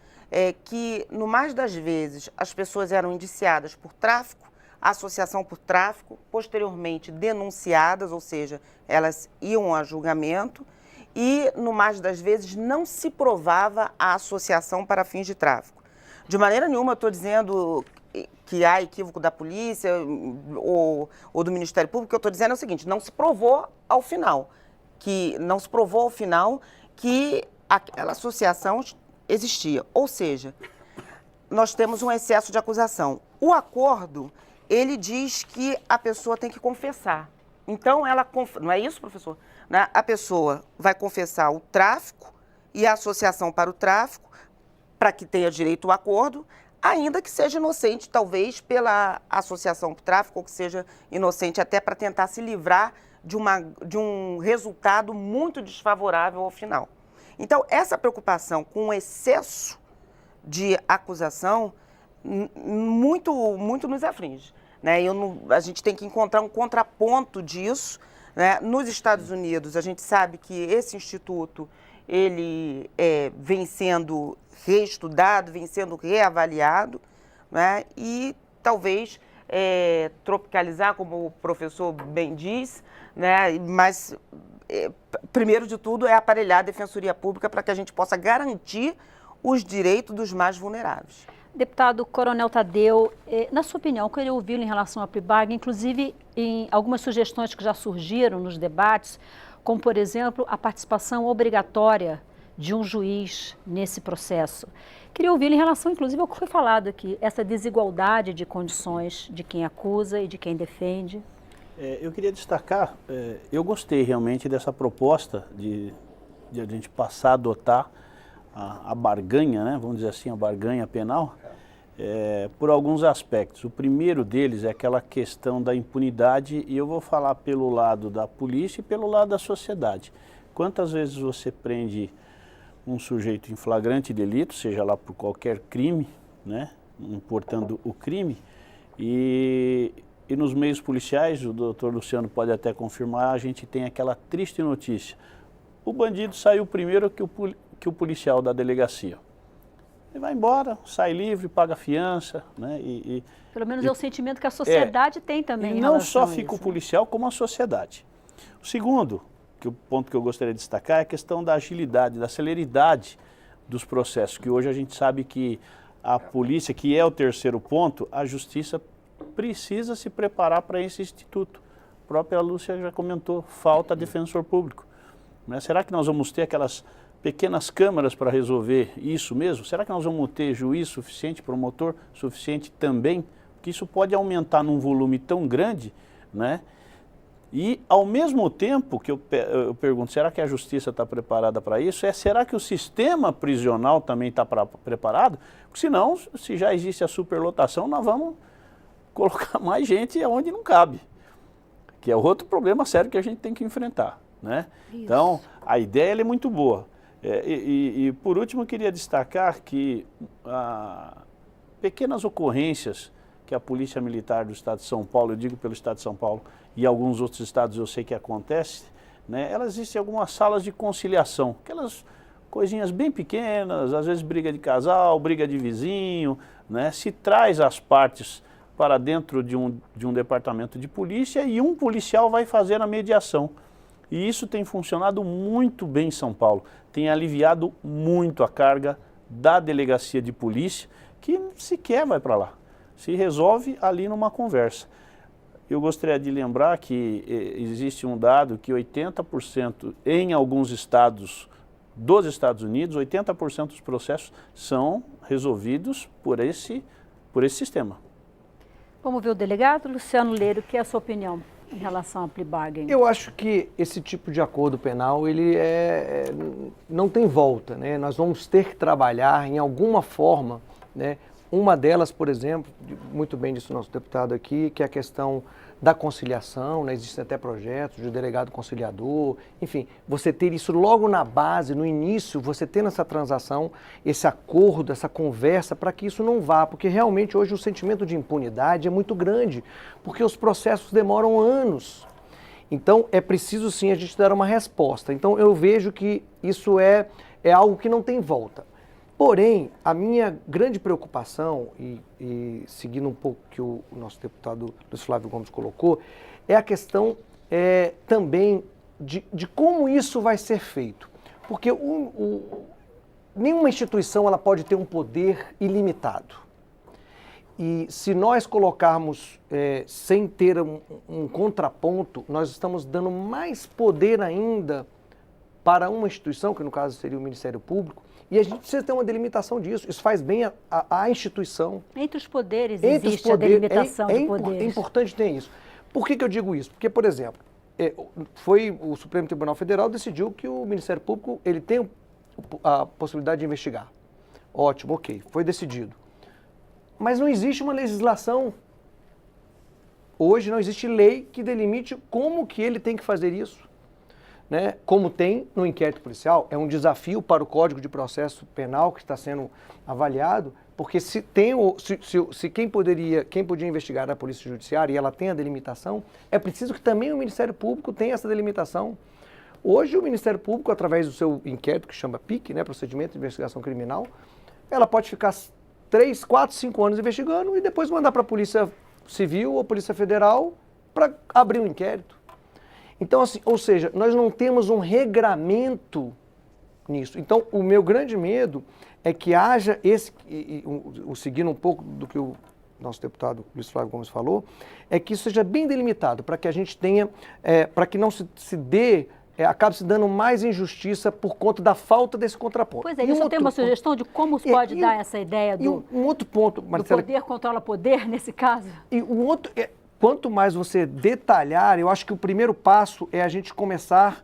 que no mais das vezes as pessoas eram indiciadas por tráfico, associação por tráfico, posteriormente denunciadas, ou seja, elas iam a julgamento, e no mais das vezes não se provava a associação para fins de tráfico. De maneira nenhuma eu estou dizendo que há equívoco da polícia ou do Ministério Público, o que eu estou dizendo é o seguinte, não se provou ao final que aquela associação existia. Ou seja, nós temos um excesso de acusação. O acordo, ele diz que a pessoa tem que confessar. Então, não é isso, professor? Né? A pessoa vai confessar o tráfico e a associação para o tráfico, para que tenha direito ao acordo, ainda que seja inocente, talvez, pela associação para o tráfico, ou que seja inocente até para tentar se livrar de um resultado muito desfavorável ao final. Então, essa preocupação com o excesso de acusação muito nos aflige. Né? A gente tem que encontrar um contraponto disso. Né? Nos Estados Unidos, a gente sabe que esse instituto ele vem sendo reestudado, vem sendo reavaliado, né? E talvez tropicalizar, como o professor bem diz, né? Mas, primeiro de tudo, é aparelhar a Defensoria Pública para que a gente possa garantir os direitos dos mais vulneráveis. Deputado Coronel Tadeu, na sua opinião, eu queria ouvi-lo em relação à plea bargain, inclusive em algumas sugestões que já surgiram nos debates, como, por exemplo, a participação obrigatória de um juiz nesse processo. Queria ouvi-lo em relação, inclusive, ao que foi falado aqui, essa desigualdade de condições de quem acusa e de quem defende. Eu queria destacar, eu gostei realmente dessa proposta de a gente passar a adotar a barganha, né, vamos dizer assim, a barganha penal, por alguns aspectos. O primeiro deles é aquela questão da impunidade, e eu vou falar pelo lado da polícia e pelo lado da sociedade. Quantas vezes você prende um sujeito em flagrante delito, seja lá por qualquer crime, né, importando o crime, e nos meios policiais, o doutor Luciano pode até confirmar, a gente tem aquela triste notícia. O bandido saiu primeiro que o policial da delegacia. Ele vai embora, sai livre, paga fiança, né? Pelo menos é o sentimento que a sociedade tem também. E não só fica o policial, como a sociedade. O segundo, o ponto que eu gostaria de destacar, é a questão da agilidade, da celeridade dos processos, que hoje a gente sabe que a polícia, que é o terceiro ponto, a justiça precisa se preparar para esse instituto. A própria Lúcia já comentou, falta defensor público. Mas será que nós vamos ter aquelas pequenas câmaras para resolver isso mesmo? Será que nós vamos ter juiz suficiente, promotor suficiente também? Porque isso pode aumentar num volume tão grande, né? E, ao mesmo tempo que eu pergunto, será que a justiça está preparada para isso? Será que o sistema prisional também está preparado? Porque senão, se já existe a superlotação, nós vamos colocar mais gente onde não cabe. Que é outro problema sério que a gente tem que enfrentar, né? Então, a ideia é muito boa. E por último, eu queria destacar que pequenas ocorrências que a Polícia Militar do Estado de São Paulo, eu digo pelo Estado de São Paulo, e alguns outros estados eu sei que acontece, né, elas existem algumas salas de conciliação, aquelas coisinhas bem pequenas, às vezes briga de casal, briga de vizinho, né, se traz as partes para dentro de um departamento de polícia e um policial vai fazer a mediação. E isso tem funcionado muito bem em São Paulo, tem aliviado muito a carga da delegacia de polícia, que sequer vai para lá, se resolve ali numa conversa. Eu gostaria de lembrar que existe um dado que 80% em alguns estados dos Estados Unidos, 80% dos processos são resolvidos por esse sistema. Vamos ver o delegado Luciano Leiro, que é a sua opinião? em relação a plea bargain? Eu acho que esse tipo de acordo penal, ele não tem volta, né? Nós vamos ter que trabalhar em alguma forma, né? Uma delas, por exemplo, muito bem disse o nosso deputado aqui, que é a questão da conciliação, né? Existem até projetos de delegado conciliador, enfim, você ter isso logo na base, no início, você tendo essa transação, esse acordo, essa conversa, para que isso não vá, porque realmente hoje o sentimento de impunidade é muito grande, porque os processos demoram anos. Então, é preciso sim a gente dar uma resposta. Então, eu vejo que isso é algo que não tem volta. Porém, a minha grande preocupação, e seguindo um pouco o que o nosso deputado Luiz Flávio Gomes colocou, é a questão também de como isso vai ser feito. Porque nenhuma instituição ela pode ter um poder ilimitado. E se nós colocarmos sem ter um contraponto, nós estamos dando mais poder ainda para uma instituição, que no caso seria o Ministério Público, e a gente precisa ter uma delimitação disso. Isso faz bem à instituição. Entre os poderes existe a delimitação de poderes. É importante ter isso. Por que eu digo isso? Porque, por exemplo, o Supremo Tribunal Federal decidiu que o Ministério Público ele tem a possibilidade de investigar. Ótimo, ok, foi decidido. Mas não existe uma legislação. Hoje não existe lei que delimite como que ele tem que fazer isso. Né? Como tem no inquérito policial, é um desafio para o Código de Processo Penal que está sendo avaliado, porque se quem podia investigar era a Polícia Judiciária e ela tem a delimitação, é preciso que também o Ministério Público tenha essa delimitação. Hoje o Ministério Público, através do seu inquérito, que chama PIC, né, Procedimento de Investigação Criminal, ela pode ficar 3, 4, 5 anos investigando e depois mandar para a Polícia Civil ou Polícia Federal para abrir um inquérito. Então, assim, ou seja, nós não temos um regramento nisso. Então, o meu grande medo é que haja seguindo um pouco do que o nosso deputado Luiz Flávio Gomes falou, é que isso seja bem delimitado, para que a gente tenha, para que não se dê, acabe se dando mais injustiça por conta da falta desse contraponto. Pois é, isso tem uma sugestão de como pode dar essa ideia do, um outro ponto, Marcela, do poder controla poder nesse caso? E um outro... Quanto mais você detalhar, eu acho que o primeiro passo é a gente começar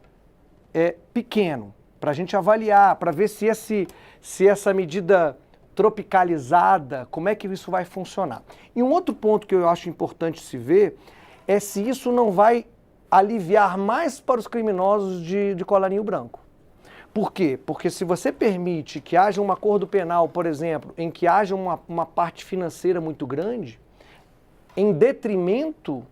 pequeno, para a gente avaliar, para ver se essa medida tropicalizada, como é que isso vai funcionar. E um outro ponto que eu acho importante se ver é se isso não vai aliviar mais para os criminosos de colarinho branco. Por quê? Porque se você permite que haja um acordo penal, por exemplo, em que haja uma parte financeira muito grande, em detrimento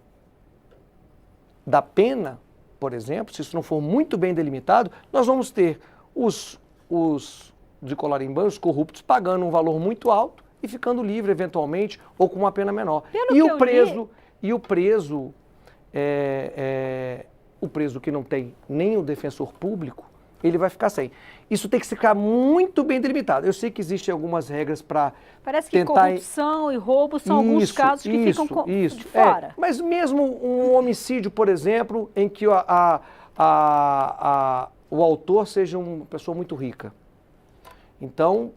da pena, por exemplo, se isso não for muito bem delimitado, nós vamos ter os de colarinho branco, os corruptos, pagando um valor muito alto e ficando livre eventualmente ou com uma pena menor. O preso que não tem nem o defensor público, ele vai ficar sem. Isso tem que ficar muito bem delimitado. Eu sei que existem algumas regras para Parece que corrupção e roubo são alguns casos que ficam de fora. Mas mesmo um homicídio, por exemplo, em que o autor seja uma pessoa muito rica. Então,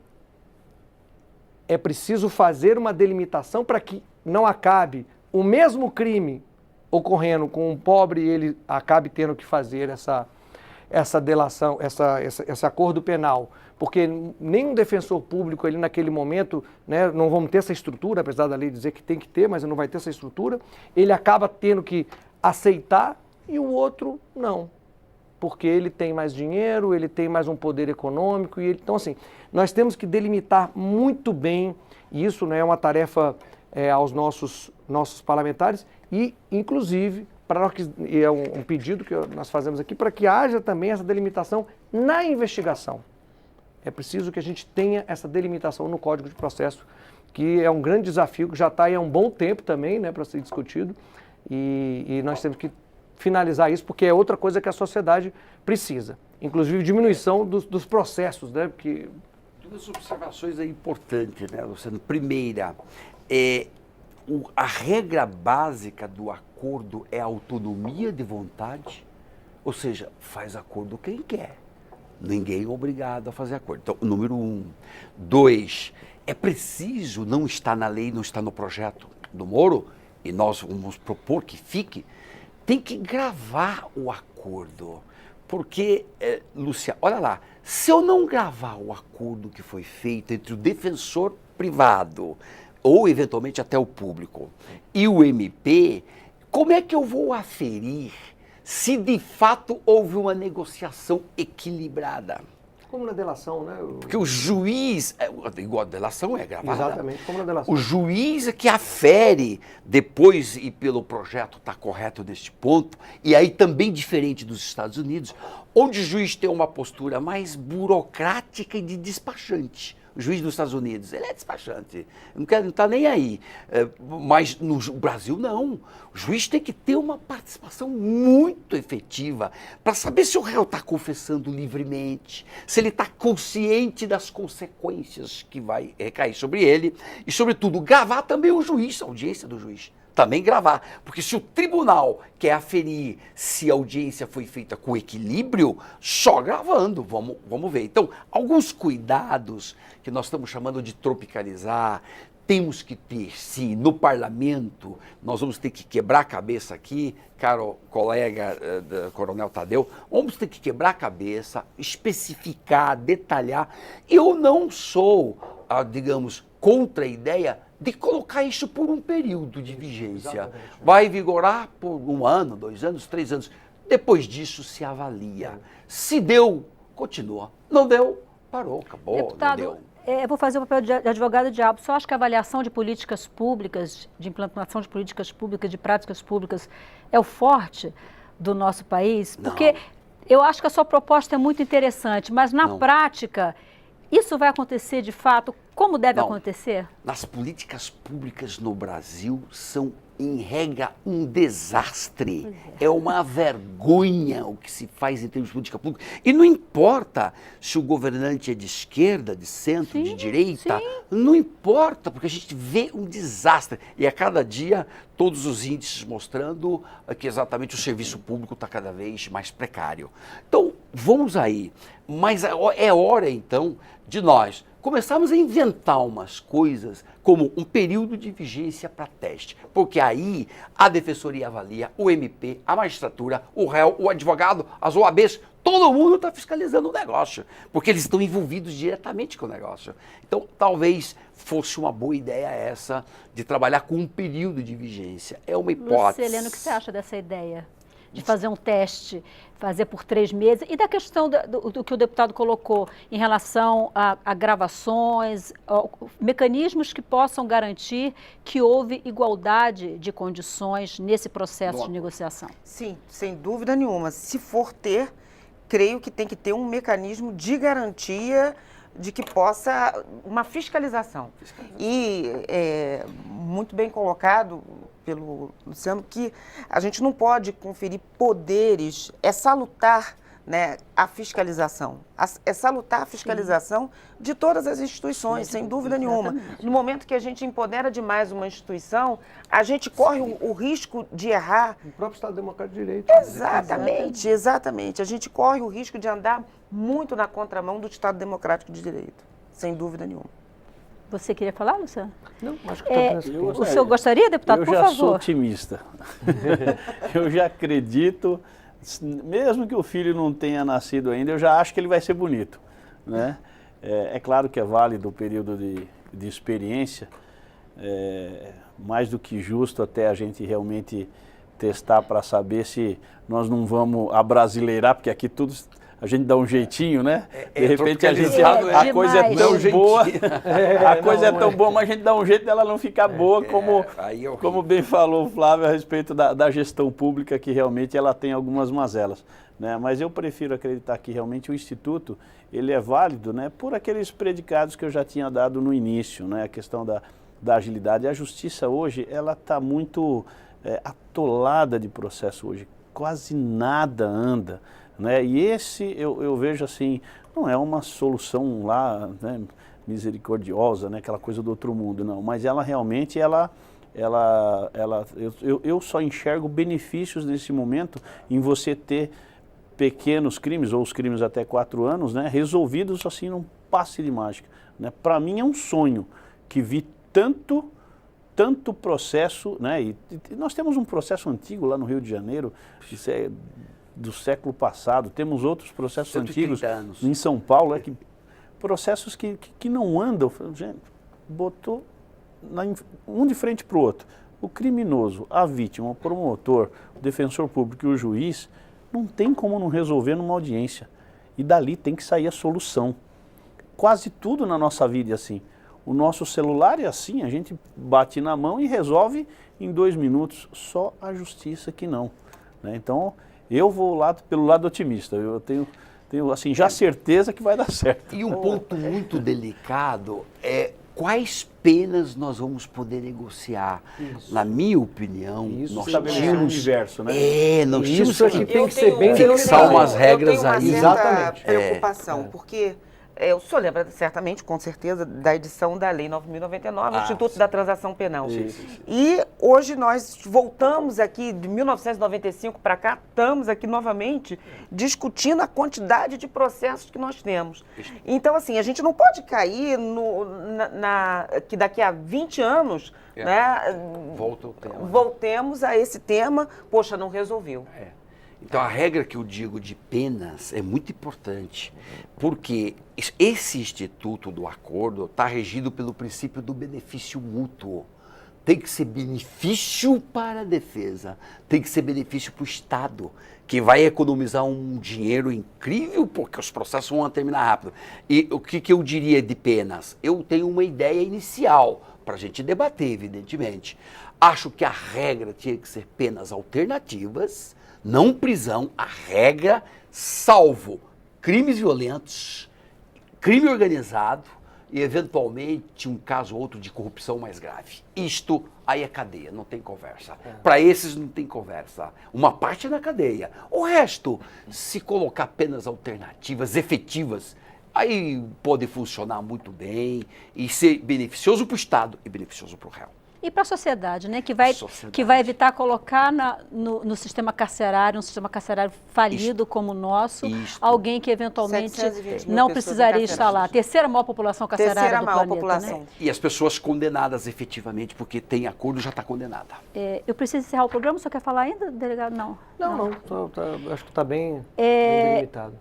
é preciso fazer uma delimitação para que não acabe o mesmo crime ocorrendo com um pobre e ele acabe tendo que fazer essa delação, esse acordo penal, porque nenhum defensor público ali naquele momento, né, não vamos ter essa estrutura, apesar da lei dizer que tem que ter, mas não vai ter essa estrutura, ele acaba tendo que aceitar e o outro não, porque ele tem mais dinheiro, ele tem mais um poder econômico, então assim, nós temos que delimitar muito bem, e isso não é uma tarefa aos nossos parlamentares, e inclusive é um pedido que nós fazemos aqui para que haja também essa delimitação na investigação. É preciso que a gente tenha essa delimitação no Código de Processo, que é um grande desafio, que já está aí há um bom tempo também, né, para ser discutido, e nós temos que finalizar isso, porque é outra coisa que a sociedade precisa, inclusive diminuição dos processos, né, porque... Duas observações aí importantes, né, Luciano? Primeira, a regra básica do acordo é a autonomia de vontade, ou seja, faz acordo quem quer. Ninguém é obrigado a fazer acordo. Então, número 1. 2, é preciso, não está na lei, não está no projeto do Moro, e nós vamos propor que fique, tem que gravar o acordo. Porque, Lúcia, olha lá, se eu não gravar o acordo que foi feito entre o defensor privado, ou eventualmente até o público, e o MP, como é que eu vou aferir se de fato houve uma negociação equilibrada? Como na delação, né? Porque o juiz, igual a delação é gravada. Exatamente, como na delação. O juiz é que afere depois, e pelo projeto está correto neste ponto, e aí também diferente dos Estados Unidos, onde o juiz tem uma postura mais burocrática e de despachante. O juiz dos Estados Unidos, ele é despachante, não está nem aí. Mas no Brasil, não. O juiz tem que ter uma participação muito efetiva para saber se o réu está confessando livremente, se ele está consciente das consequências que vai recair sobre ele e, sobretudo, gravar também o juiz, a audiência do juiz. Também gravar, porque se o tribunal quer aferir se a audiência foi feita com equilíbrio, só gravando, vamos ver. Então, alguns cuidados que nós estamos chamando de tropicalizar, temos que ter, sim, no parlamento, nós vamos ter que quebrar a cabeça aqui, caro colega Coronel Tadeu, vamos ter que quebrar a cabeça, especificar, detalhar. Eu não sou, digamos, contra a ideia de colocar isso por um período de vigência. Exatamente. Vai vigorar por 1 ano, 2 anos, 3 anos. Depois disso se avalia. Se deu, continua. Não deu, parou, acabou, Deputado, não deu. eu vou fazer o papel de advogado diabo. Só acho que a avaliação de políticas públicas, de implantação de políticas públicas, de práticas públicas, é o forte do nosso país? Porque eu acho que a sua proposta é muito interessante, mas na prática, isso vai acontecer de fato como deve acontecer? Nas políticas públicas no Brasil são, em regra, um desastre. É uma vergonha o que se faz em termos de política pública. E não importa se o governante é de esquerda, de centro, de direita, não importa, porque a gente vê um desastre. E a cada dia, todos os índices mostrando que exatamente o serviço público está cada vez mais precário. Então, vamos aí. Mas é hora, então, de nós começarmos a inventar umas coisas como um período de vigência para teste. Porque aí a defensoria avalia, o MP, a magistratura, o réu, o advogado, as OABs, todo mundo está fiscalizando o negócio. Porque eles estão envolvidos diretamente com o negócio. Então, talvez fosse uma boa ideia essa de trabalhar com um período de vigência. É uma hipótese. Lucilene, o que você acha dessa ideia? De fazer um teste, fazer por 3 meses, e da questão do que o deputado colocou em relação a gravações, mecanismos que possam garantir que houve igualdade de condições nesse processo de negociação. Sim, sem dúvida nenhuma. Se for ter, creio que tem que ter um mecanismo de garantia de que possa, uma fiscalização. E muito bem colocado pelo Luciano, que a gente não pode conferir poderes, é salutar, né, a fiscalização. É salutar a fiscalização de todas as instituições, sem dúvida nenhuma. No momento que a gente empodera demais uma instituição, a gente corre o risco de errar. O próprio Estado Democrático de Direito. Exatamente, exatamente. A gente corre o risco de andar muito na contramão do Estado Democrático de Direito, sem dúvida nenhuma. Você queria falar, Luciano? Não, acho que está o senhor gostaria, deputado, por favor? Eu já sou otimista. Eu já acredito, mesmo que o filho não tenha nascido ainda, eu já acho que ele vai ser bonito, né? É claro que é válido o período de experiência, mais do que justo até a gente realmente testar para saber se nós não vamos abrasileirar, porque aqui tudo a gente dá um jeitinho, né? De repente a coisa é tão boa, a coisa é tão boa, mas a gente dá um jeito dela não ficar boa, como bem falou o Flávio a respeito da gestão pública, que realmente ela tem algumas mazelas, né? Mas eu prefiro acreditar que realmente o Instituto, ele é válido, né? Por aqueles predicados que eu já tinha dado no início, né? A questão da agilidade. A justiça hoje, ela está muito atolada de processo hoje, quase nada anda, né? E esse eu vejo assim, não é uma solução lá, né, misericordiosa, né, aquela coisa do outro mundo, não, mas ela realmente, eu só enxergo benefícios nesse momento em você ter pequenos crimes, ou os crimes até 4 anos, né, resolvidos assim num passe de mágica, né? Para mim é um sonho que vi tanto tanto processo, né? E nós temos um processo antigo lá no Rio de Janeiro, isso é do século passado, temos outros processos antigos anos. em São Paulo, processos que não andam, gente, botou um de frente para o outro. O criminoso, a vítima, o promotor, o defensor público e o juiz, não tem como não resolver numa audiência. E dali tem que sair a solução. Quase tudo na nossa vida é assim. O nosso celular é assim, a gente bate na mão e resolve em 2 minutos. Só a justiça que não, né? Então, eu vou pelo lado otimista. Eu tenho assim, já certeza que vai dar certo. E um ponto muito delicado é quais penas nós vamos poder negociar. Isso. Na minha opinião, Isso, nós Estabelecer um tínhamos... universo, né? nós Isso tínhamos é que tem que ser bem fixar umas regras eu tenho uma aí. certa Exatamente. preocupação, porque o senhor lembra certamente, com certeza, da edição da Lei 9.099, o Instituto da Transação Penal. E hoje nós voltamos aqui, de 1995 para cá, estamos aqui novamente discutindo a quantidade de processos que nós temos. Então, assim, a gente não pode cair que daqui a 20 anos, né, Volta o tema. voltemos a esse tema, poxa, não resolveu. Então, a regra que eu digo de penas é muito importante, porque esse instituto do acordo está regido pelo princípio do benefício mútuo. Tem que ser benefício para a defesa, tem que ser benefício para o Estado, que vai economizar um dinheiro incrível, porque os processos vão terminar rápido. E o que eu diria de penas? Eu tenho uma ideia inicial, para a gente debater, evidentemente. Acho que a regra tinha que ser penas alternativas, não prisão, a regra, salvo crimes violentos, crime organizado e, eventualmente, um caso ou outro de corrupção mais grave. Isto aí é cadeia, não tem conversa. Para esses não tem conversa. Uma parte é na cadeia. O resto, se colocar penas alternativas, efetivas, aí pode funcionar muito bem e ser beneficioso para o Estado e beneficioso para o réu. E para a sociedade, né? Que vai evitar colocar no sistema carcerário, um sistema carcerário falido como o nosso, alguém que eventualmente não precisaria estar lá. Terceira maior população carcerária do planeta, população. Né? E as pessoas condenadas efetivamente, porque tem acordo, já está condenada. Eu preciso encerrar o programa, só quer falar ainda, delegado? Não. Acho que está bem delimitado.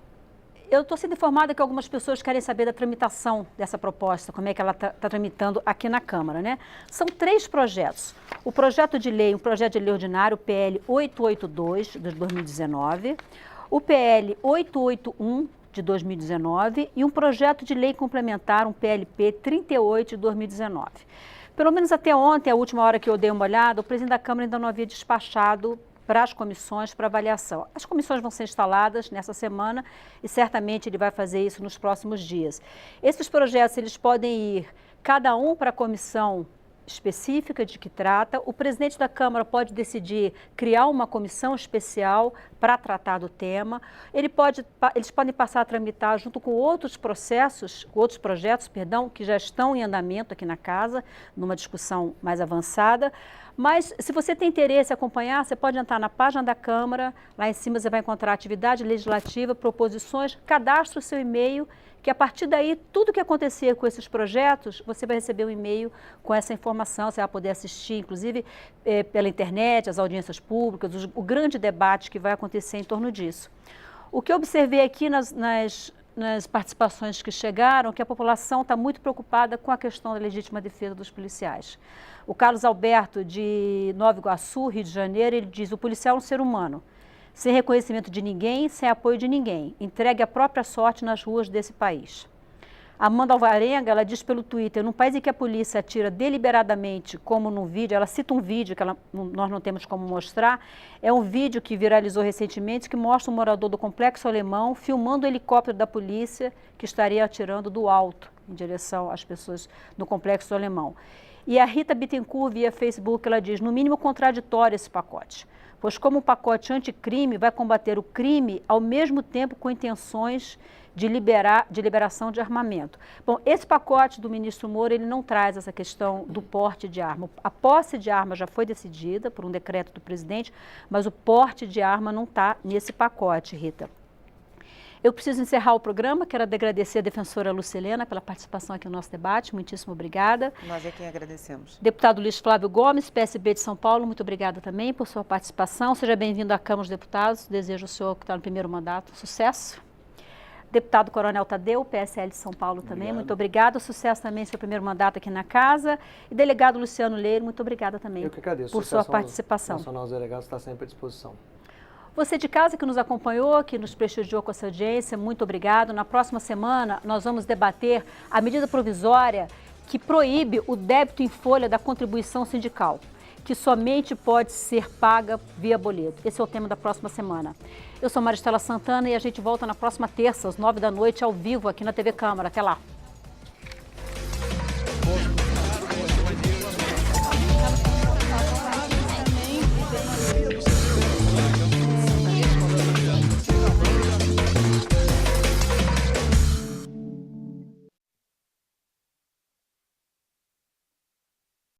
Eu estou sendo informada que algumas pessoas querem saber da tramitação dessa proposta, como é que ela está tramitando aqui na Câmara, né? São 3 projetos. O projeto de lei, um projeto de lei ordinário, o PL 882, de 2019, o PL 881, de 2019, e um projeto de lei complementar, um PLP 38, de 2019. Pelo menos até ontem, a última hora que eu dei uma olhada, o presidente da Câmara ainda não havia despachado para as comissões para avaliação. As comissões vão ser instaladas nessa semana e certamente ele vai fazer isso nos próximos dias. Esses projetos, eles podem ir cada um para a comissão específica de que trata. O presidente da Câmara pode decidir criar uma comissão especial para tratar do tema. Eles podem passar a tramitar junto com outros projetos, que já estão em andamento aqui na casa, numa discussão mais avançada. Mas, se você tem interesse em acompanhar, você pode entrar na página da Câmara, lá em cima você vai encontrar atividade legislativa, proposições, cadastre o seu e-mail, que a partir daí, tudo que acontecer com esses projetos, você vai receber um e-mail com essa informação, você vai poder assistir, inclusive, pela internet, as audiências públicas, o grande debate que vai acontecer em torno disso. O que eu observei aqui nas participações que chegaram, é que a população está muito preocupada com a questão da legítima defesa dos policiais. O Carlos Alberto, de Nova Iguaçu, Rio de Janeiro, ele diz: o policial é um ser humano, sem reconhecimento de ninguém, sem apoio de ninguém, entregue a própria sorte nas ruas desse país. Amanda Alvarenga, ela diz pelo Twitter: num país em que a polícia atira deliberadamente, como num vídeo, ela cita um vídeo que nós não temos como mostrar, é um vídeo que viralizou recentemente, que mostra um morador do Complexo Alemão filmando o helicóptero da polícia que estaria atirando do alto em direção às pessoas no Complexo Alemão. E a Rita Bittencourt, via Facebook, ela diz: no mínimo contraditório esse pacote, pois como um pacote anticrime vai combater o crime ao mesmo tempo com intenções de liberação de armamento. Bom, esse pacote do ministro Moro, ele não traz essa questão do porte de arma. A posse de arma já foi decidida por um decreto do presidente, mas o porte de arma não está nesse pacote, Rita. Eu preciso encerrar o programa, quero agradecer a defensora Lucilena pela participação aqui no nosso debate, muitíssimo obrigada. Nós é quem agradecemos. Deputado Luiz Flávio Gomes, PSB de São Paulo, muito obrigada também por sua participação. Seja bem-vindo à Câmara dos Deputados, desejo ao senhor que está no primeiro mandato sucesso. Deputado Coronel Tadeu, PSL de São Paulo também, Obrigado. muito obrigado. Sucesso também, seu primeiro mandato aqui na casa. E delegado Luciano Leiro, muito obrigada também Eu que agradeço. por sua Associação participação. Nacional dos Delegados está sempre à disposição. Você de casa que nos acompanhou, que nos prestigiou com essa audiência, muito obrigado. Na próxima semana, nós vamos debater a medida provisória que proíbe o débito em folha da contribuição sindical, que somente pode ser paga via boleto. Esse é o tema da próxima semana. Eu sou Maristela Santana e a gente volta na próxima terça, às 9 da noite, ao vivo, aqui na TV Câmara. Até lá.